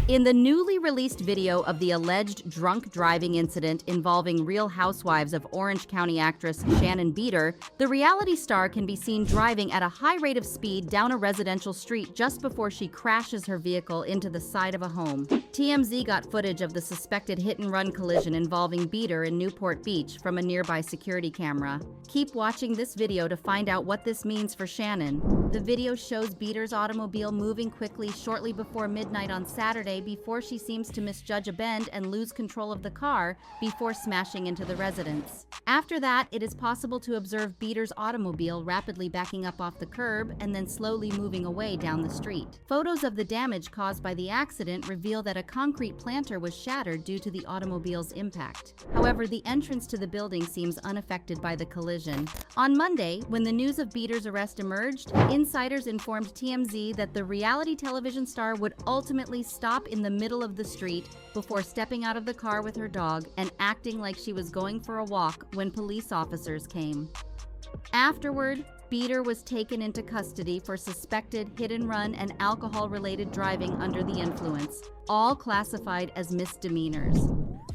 In the newly released video of the alleged drunk driving incident involving Real Housewives of Orange County actress Shannon Beador, the reality star can be seen driving at a high rate of speed down a residential street just before she crashes her vehicle into the side of a home. TMZ got footage of the suspected hit-and-run collision involving Beador in Newport Beach from a nearby security camera. Keep watching this video to find out what this means for Shannon. The video shows Beador's automobile moving quickly shortly before midnight on Saturday before she seems to misjudge a bend and lose control of the car before smashing into the residence. After that, it is possible to observe Beador's automobile rapidly backing up off the curb and then slowly moving away down the street. Photos of the damage caused by the accident reveal that a concrete planter was shattered due to the automobile's impact. However, the entrance to the building seems unaffected by the collision. On Monday, when the news of Beador's arrest emerged, insiders informed TMZ that the reality television star would ultimately stop in the middle of the street before stepping out of the car with her dog and acting like she was going for a walk when police officers came. Afterward, Beador was taken into custody for suspected hit-and-run and alcohol-related driving under the influence, all classified as misdemeanors.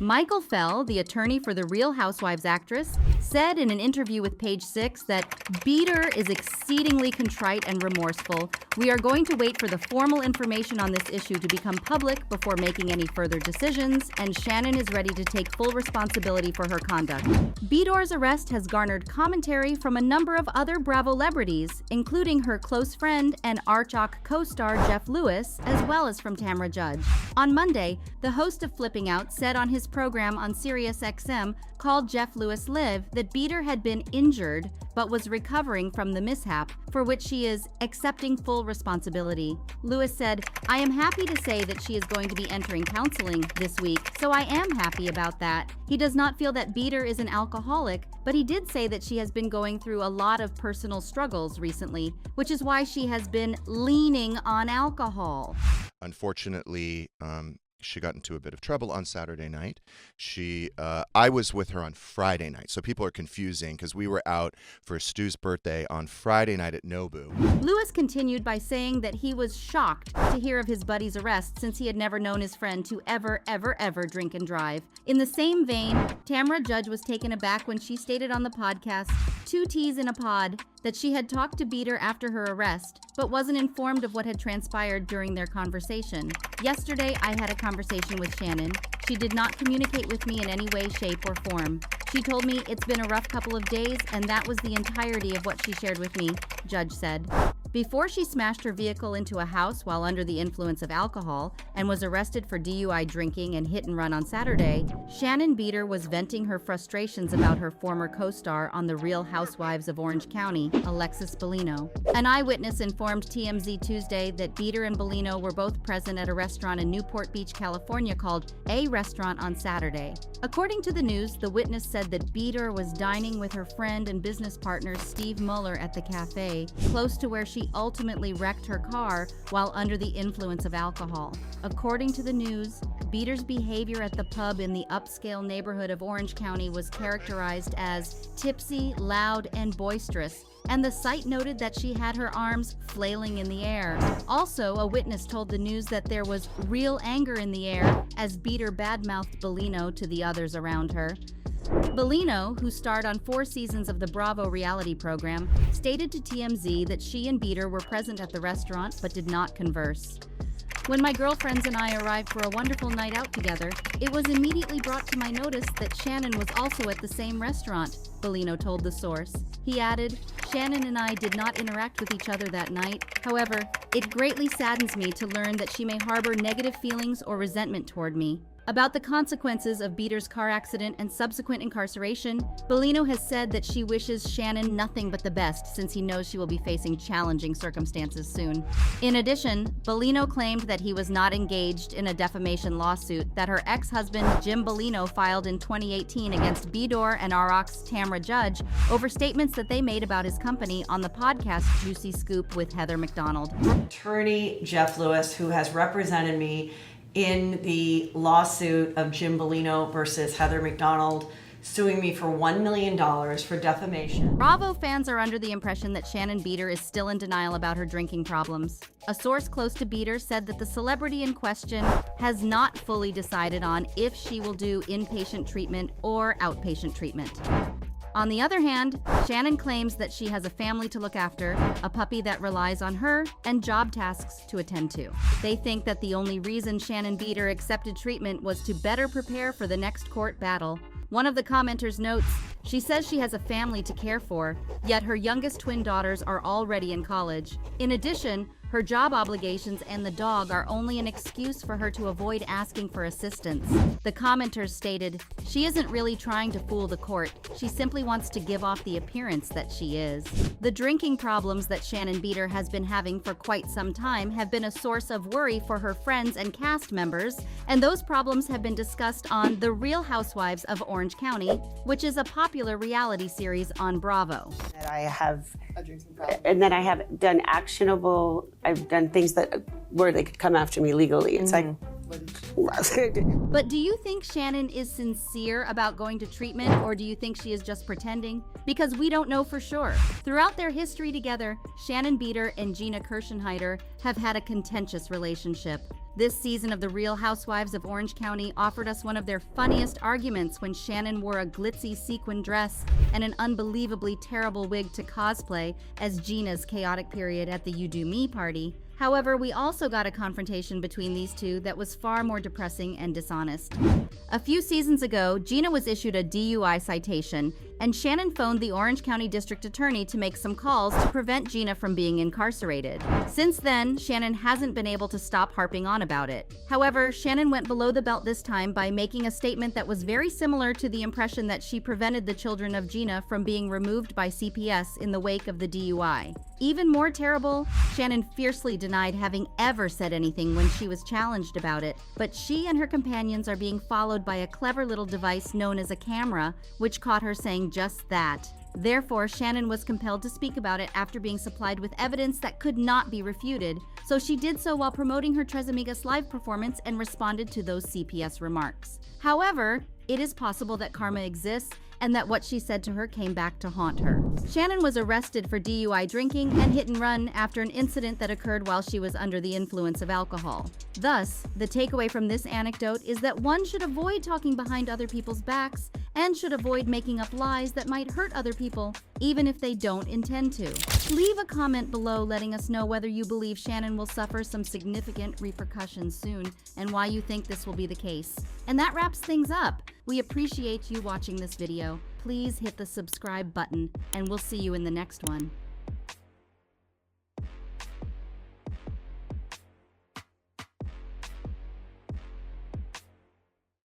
Michael Fell, the attorney for the Real Housewives actress, said in an interview with Page Six that Beador is exceedingly contrite and remorseful. We are going to wait for the formal information on this issue to become public before making any further decisions, and Shannon is ready to take full responsibility for her conduct. Beador's arrest has garnered commentary from a number of other Bravo celebrities, including her close friend and rhoc co-star Jeff Lewis, as well as from Tamra Judge. On Monday, the host of Flipping Out said on his program on SiriusXM called Jeff Lewis Live that Beador had been injured but was recovering from the mishap, for which she is accepting full responsibility. Lewis said, "I am happy to say that she is going to be entering counseling this week, so I am happy about that." He does not feel that Beador is an alcoholic, but he did say that she has been going through a lot of personal struggles recently, which is why she has been leaning on alcohol. Unfortunately, she got into a bit of trouble on Saturday night. I was with her on Friday night, so people are confusing because we were out for Stu's birthday on Friday night at Nobu. Lewis continued by saying that he was shocked to hear of his buddy's arrest since he had never known his friend to ever drink and drive. In the same vein, Tamra Judge was taken aback when she stated on the podcast, Two T's in a Pod, that she had talked to Beador after her arrest, but wasn't informed of what had transpired during their conversation. "Yesterday, I had a conversation with Shannon. She did not communicate with me in any way, shape, or form. She told me it's been a rough couple of days, and that was the entirety of what she shared with me," Judge said. Before she smashed her vehicle into a house while under the influence of alcohol and was arrested for DUI drinking and hit and run on Saturday, Shannon Beador was venting her frustrations about her former co-star on The Real Housewives of Orange County, Alexis Bellino. An eyewitness informed TMZ Tuesday that Beador and Bellino were both present at a restaurant in Newport Beach, California called A Restaurant on Saturday. According to the news, the witness said that Beador was dining with her friend and business partner Steve Muller at the cafe, close to where she ultimately wrecked her car while under the influence of alcohol. According to the news, Beador's behavior at the pub in the upscale neighborhood of Orange County was characterized as tipsy, loud, and boisterous, and the site noted that she had her arms flailing in the air. Also, a witness told the news that there was real anger in the air as Beador badmouthed Bellino to the others around her. Bellino, who starred on 4 seasons of the Bravo reality program, stated to TMZ that she and Beador were present at the restaurant but did not converse. "When my girlfriends and I arrived for a wonderful night out together, it was immediately brought to my notice that Shannon was also at the same restaurant," Bellino told the source. He added, "Shannon and I did not interact with each other that night. However, it greatly saddens me to learn that she may harbor negative feelings or resentment toward me." About the consequences of Beador's car accident and subsequent incarceration, Bellino has said that she wishes Shannon nothing but the best since he knows she will be facing challenging circumstances soon. In addition, Bellino claimed that he was not engaged in a defamation lawsuit that her ex-husband Jim Bellino filed in 2018 against Beador and rhoc's Tamra Judge over statements that they made about his company on the podcast Juicy Scoop with Heather McDonald. Attorney Jeff Lewis, who has represented me in the lawsuit of Jim Bellino versus Heather McDonald, suing me for $1 million for defamation. Bravo fans are under the impression that Shannon Beador is still in denial about her drinking problems. A source close to Beador said that the celebrity in question has not fully decided on if she will do inpatient treatment or outpatient treatment. On the other hand, Shannon claims that she has a family to look after, a puppy that relies on her, and job tasks to attend to. They think that the only reason Shannon Beador accepted treatment was to better prepare for the next court battle. One of the commenters notes, she says she has a family to care for, yet her youngest twin daughters are already in college. In addition, her job obligations and the dog are only an excuse for her to avoid asking for assistance. The commenters stated, she isn't really trying to fool the court, she simply wants to give off the appearance that she is. The drinking problems that Shannon Beador has been having for quite some time have been a source of worry for her friends and cast members, and those problems have been discussed on The Real Housewives of Orange County, which is a popular reality series on Bravo. That I have A drinking problem. and then I have done I've done things that where they could come after me legally. It's like But do you think Shannon is sincere about going to treatment, or do you think she is just pretending? Because we don't know for sure. Throughout their history together, Shannon Beador and Gina Kirschenheiter have had a contentious relationship. This season of The Real Housewives of Orange County offered us one of their funniest arguments when Shannon wore a glitzy sequin dress and an unbelievably terrible wig to cosplay as Gina's chaotic period at the You Do Me party. However, we also got a confrontation between these two that was far more depressing and dishonest. A few seasons ago, Gina was issued a DUI citation, and Shannon phoned the Orange County District Attorney to make some calls to prevent Gina from being incarcerated. Since then, Shannon hasn't been able to stop harping on about it. However, Shannon went below the belt this time by making a statement that was very similar to the impression that she prevented the children of Gina from being removed by CPS in the wake of the DUI. Even more terrible, Shannon fiercely denied having ever said anything when she was challenged about it, but she and her companions are being followed by a clever little device known as a camera, which caught her saying just that. Therefore, Shannon was compelled to speak about it after being supplied with evidence that could not be refuted, so she did so while promoting her Tres Amigas live performance and responded to those CPS remarks. However, it is possible that karma exists and that what she said to her came back to haunt her. Shannon was arrested for DUI drinking and hit and run after an incident that occurred while she was under the influence of alcohol. Thus, the takeaway from this anecdote is that one should avoid talking behind other people's backs and should avoid making up lies that might hurt other people, even if they don't intend to. Leave a comment below letting us know whether you believe Shannon will suffer some significant repercussions soon and why you think this will be the case. And that wraps things up. We appreciate you watching this video. Please hit the subscribe button, and we'll see you in the next one.